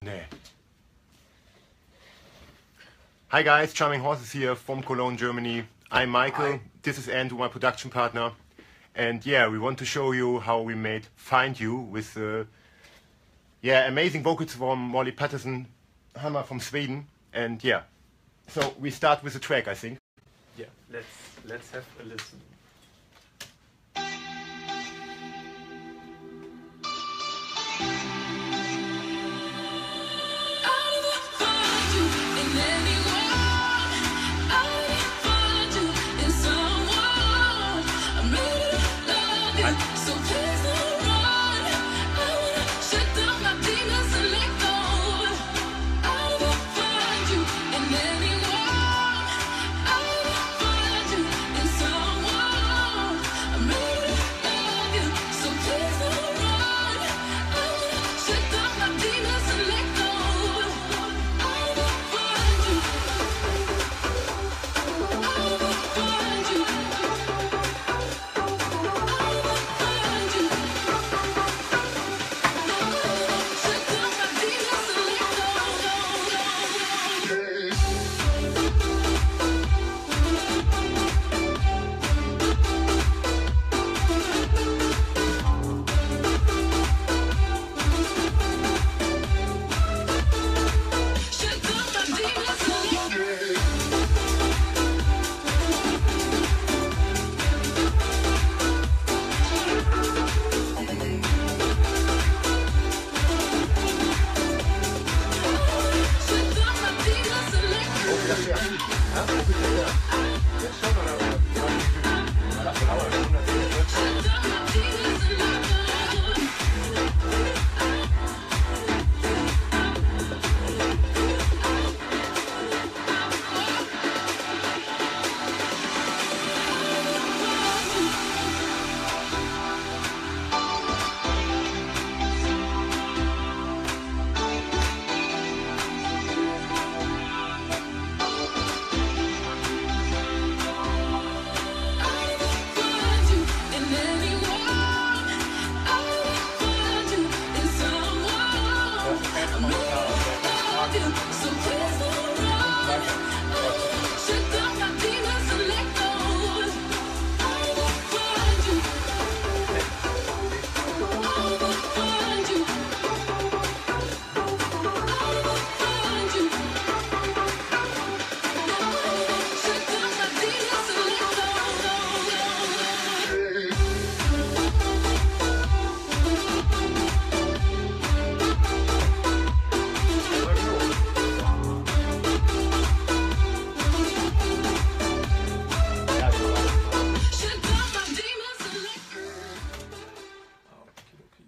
Nee. Hi guys, Charming Horses here from Cologne, Germany. I'm Michael. Hi. This is Andrew, my production partner. And yeah, we want to show you how we made Find You with amazing vocals from Molly Patterson Hammer from Sweden. And yeah, so we start with the track, I think. Yeah, let's have a listen.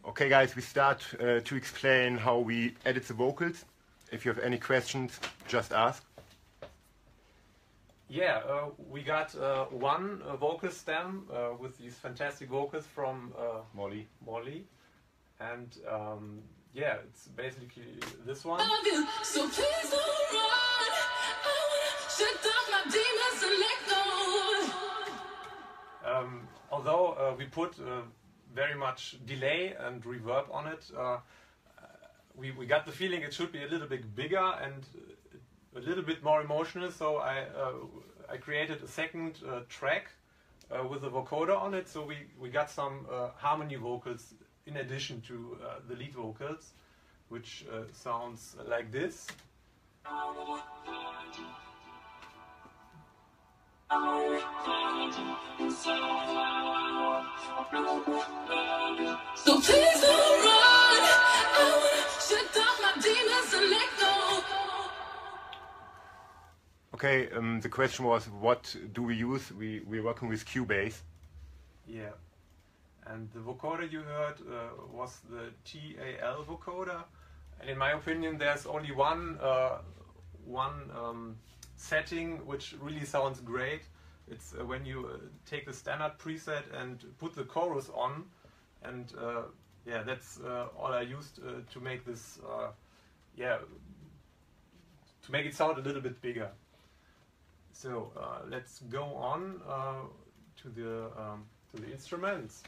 Okay guys, we start to explain how we edit the vocals. If you have any questions, just ask. Yeah, we got one vocal stem with these fantastic vocals from Molly. And yeah, it's basically this one. So please don't run. I wanna shut down my demons and let go. Although we put very much delay and reverb on it, we got the feeling it should be a little bit bigger and a little bit more emotional, so I created a second track with a vocoder on it, so we got some harmony vocals in addition to the lead vocals, which sounds like this. So please don't run. I wanna shut down my demons and let go. Okay, the question was, what do we use? We're working with Cubase. Yeah, and the vocoder you heard was the TAL vocoder, and in my opinion there's only one setting which really sounds great. It's when you take the standard preset and put the chorus on, and yeah, that's all I used to make this to make it sound a little bit bigger. So let's go on to the instruments.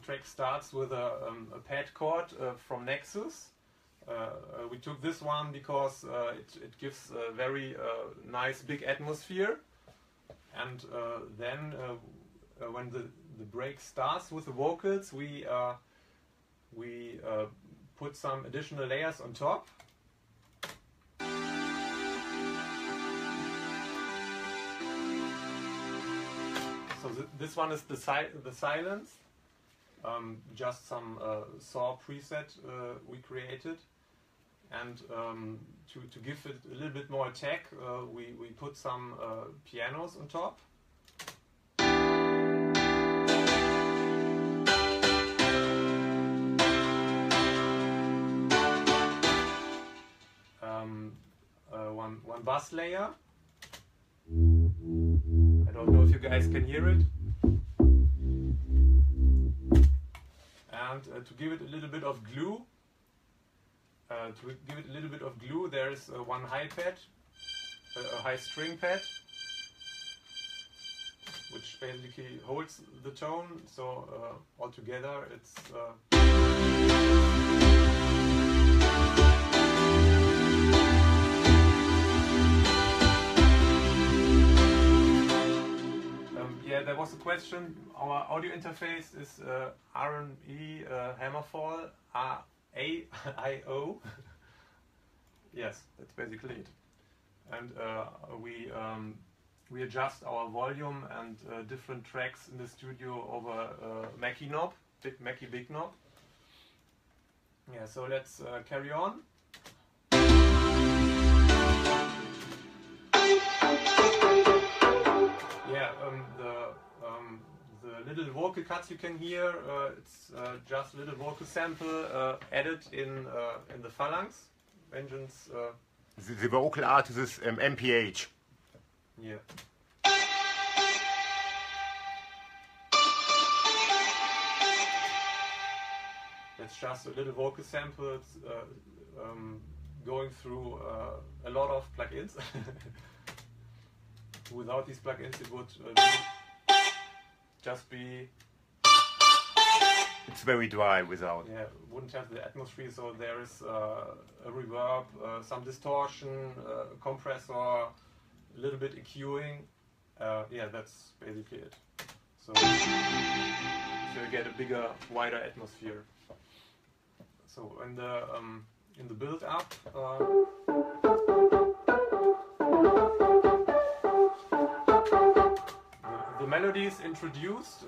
track starts with a pad chord from Nexus. We took this one because it gives a very nice big atmosphere, and then when the break starts with the vocals, we put some additional layers on top. So this one is the silence, just some saw preset we created, and to give it a little bit more attack, we put some pianos on top. One bass layer. I don't know if you guys can hear it. And to give it a little bit of glue, there is one high pad, a high string pad, which basically holds the tone. So altogether, it's. Yeah, there was a question. Our audio interface is RME Hammerfall AIO. Yes, that's basically it. And we adjust our volume and different tracks in the studio over Mackie knob, Mackie big knob. Yeah, so let's carry on. Yeah, the little vocal cuts you can hear, it's just a little vocal sample added in the phalanx. Vengeance. The vocal art is MPH. Yeah. It's just a little vocal sample. It's, going through a lot of plugins. Without these plugins, it would just be. It's very dry without. Yeah, wouldn't have the atmosphere. So there is a reverb, some distortion, a compressor, a little bit EQing. Yeah, that's basically it. So you get a bigger, wider atmosphere. So in the build up. The melody is introduced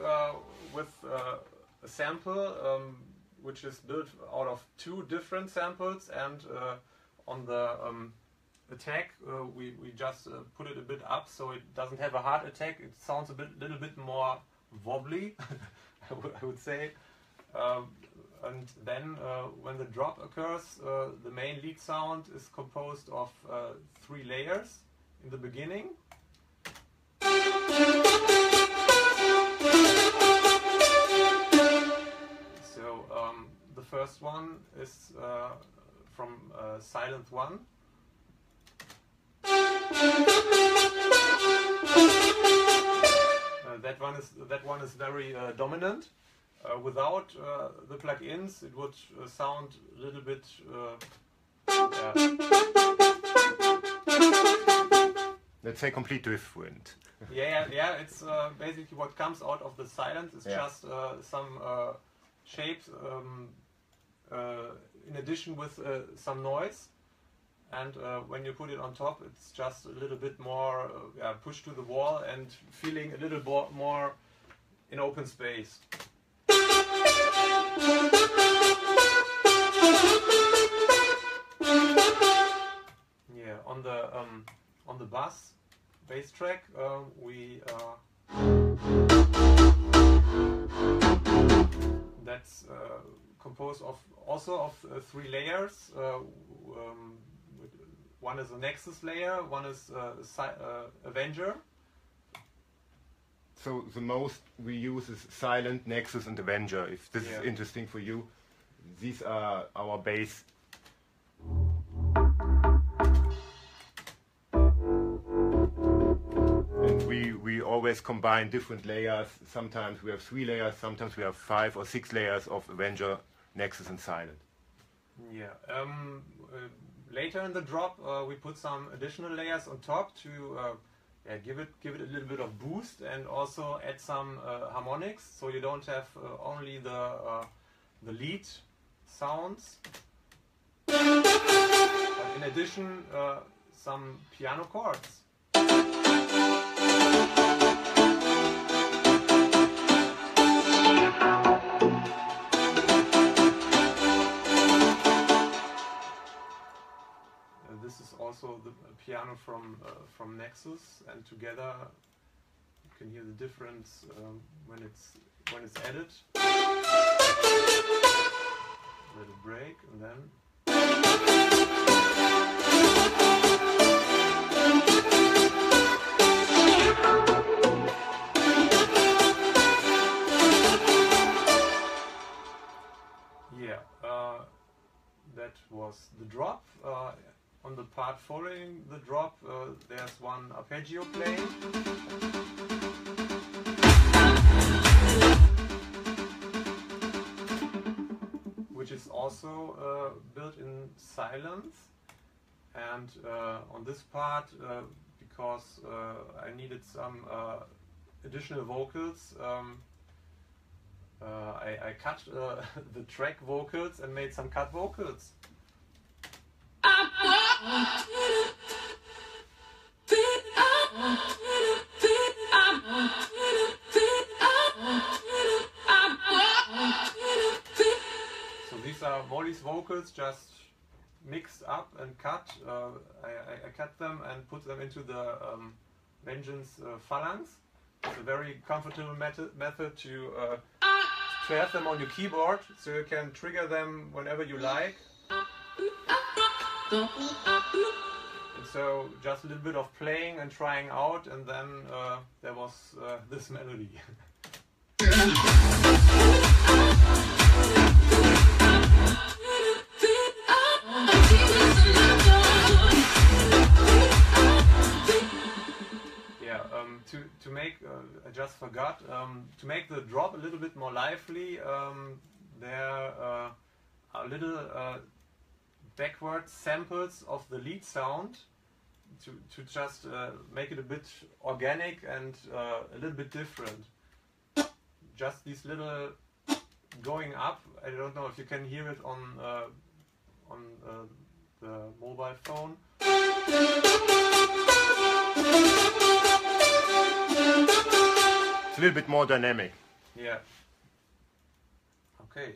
with a sample which is built out of two different samples, and on the attack we just put it a bit up so it doesn't have a hard attack. It sounds little bit more wobbly, I would say. And then when the drop occurs, the main lead sound is composed of 3 layers in the beginning. So the first one is from Silent 1. That one is very dominant. Without the plugins, it would sound a little bit. Let's say complete different. Yeah. It's basically what comes out of the silence. It's just some shapes in addition with some noise, and when you put it on top, it's just a little bit more pushed to the wall and feeling a little more in open space. Yeah, on the bass track, we that's composed of 3 layers. One is a Nexus layer, one is Avenger. So the most we use is Silent, Nexus and Avenger. If this is interesting for you, these are our bass. And we always combine different layers. Sometimes we have 3 layers, sometimes we have 5 or 6 layers of Avenger, Nexus and Silent. Yeah. Later in the drop, we put some additional layers on top to give it a little bit of boost, and also add some harmonics, so you don't have only the lead sounds, but in addition some piano chords. This is also the piano from Nexus, and together you can hear the difference when it's added. Let it break, and then. Yeah, that was the drop. On the part following the drop, there's one arpeggio playing. Which is also built in Silence. And on this part, because I needed some additional vocals, I cut the track vocals and made some cut vocals. So these are Molly's vocals, just mixed up and cut. I cut them and put them into the Vengeance Phalanx. It's a very comfortable method to have them on your keyboard, so you can trigger them whenever you like. And so just a little bit of playing and trying out, and then there was this melody. Yeah, to make, I just forgot, to make the drop a little bit more lively, there are little backward samples of the lead sound to just make it a bit organic and a little bit different. Just these little going up. I don't know if you can hear it on the mobile phone. It's a little bit more dynamic. Yeah. Okay.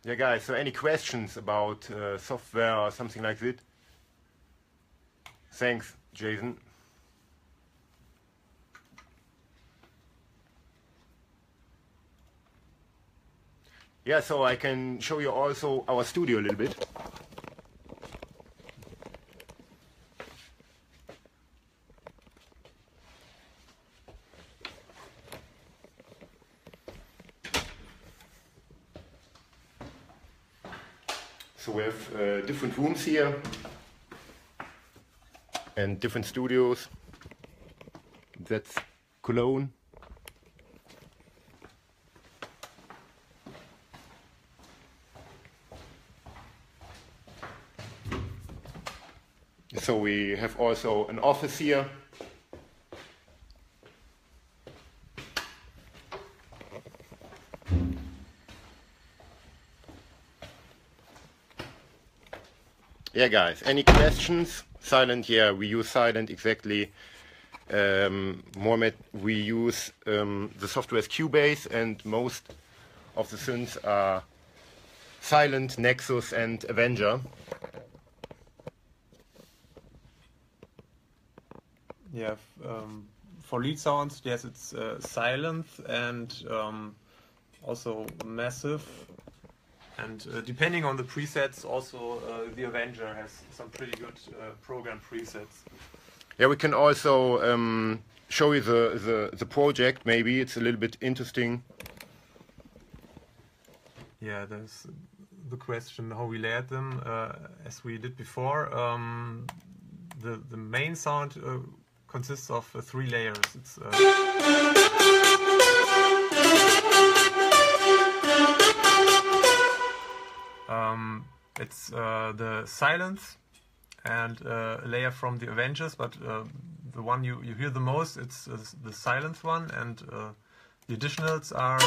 Yeah, guys, so any questions about software or something like that? Thanks, Jason. Yeah, so I can show you also our studio a little bit. So we have different rooms here and different studios. That's Cologne. So we have also an office here. Yeah, guys, any questions? Silent, yeah, we use Silent exactly. Mohamed, we use the software as Cubase, and most of the synths are Silent, Nexus, and Avenger. Yeah, for lead sounds, yes, it's Silent and also Massive. And depending on the presets, also the Avenger has some pretty good program presets. Yeah, we can also show you the project. Maybe it's a little bit interesting. Yeah, there's the question how we layered them as we did before. The main sound consists of 3 layers. It's the Silence and a layer from the Avengers, but the one you hear the most, it's the Silence one, and the additionals are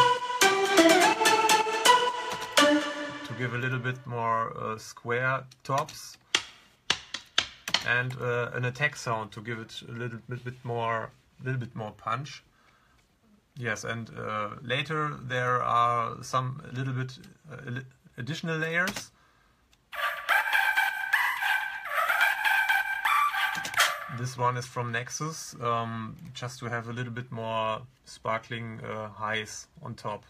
to give a little bit more square tops, and an attack sound to give it a little bit more punch. Yes, and later there are some little bit additional layers. This one is from Nexus, just to have a little bit more sparkling highs on top.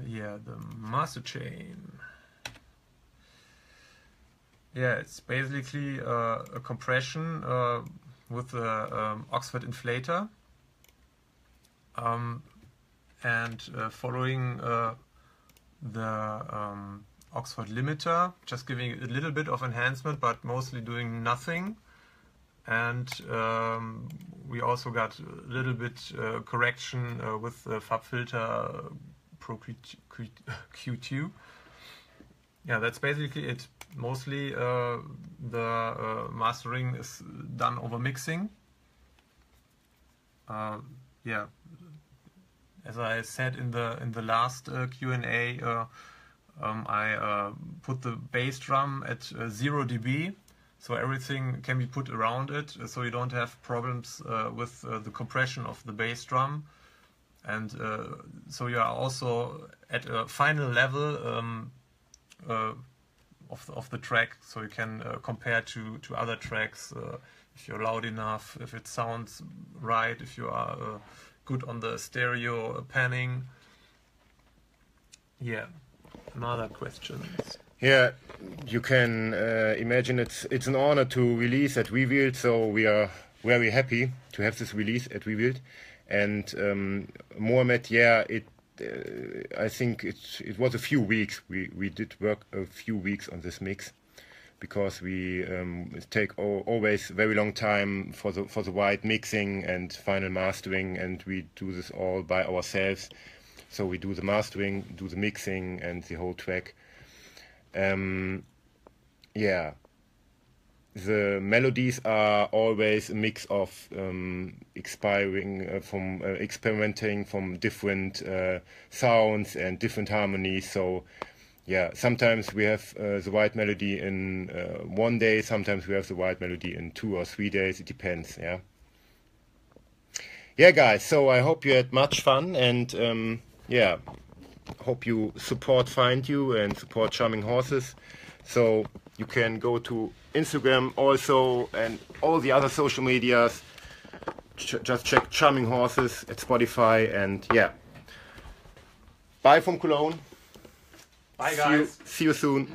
Yeah, the master chain. Yeah, it's basically a compression with the Oxford inflator, and following the Oxford limiter, just giving it a little bit of enhancement, but mostly doing nothing. And we also got a little bit correction with the FabFilter Pro Q2. Yeah, that's basically it. Mostly the mastering is done over mixing. Yeah, as I said in the last Q&A, I put the bass drum at 0 dB, so everything can be put around it, so you don't have problems with the compression of the bass drum, and so you are also at a final level of the track, so you can compare to other tracks, if you're loud enough, if it sounds right, if you are good on the stereo panning. Yeah, another questions. Yeah, you can imagine it's an honor to release at Revealed, so we are very happy to have this release at Revealed. And Mohamed, yeah, I think it was a few weeks. We did work a few weeks on this mix, because we take always very long time for the right mixing and final mastering, and we do this all by ourselves. So we do the mastering, do the mixing, and the whole track. Yeah, the melodies are always a mix of experimenting from different sounds and different harmonies. So yeah, sometimes we have the right melody in 1 day, sometimes we have the right melody in 2 or 3 days. It depends. Yeah, guys, so I hope you had much fun, and yeah, hope you support Find You and support Charming Horses. So you can go to Instagram also and all the other social medias. Just check Charming Horses at Spotify, and yeah. Bye from Cologne. Bye, guys. See you soon.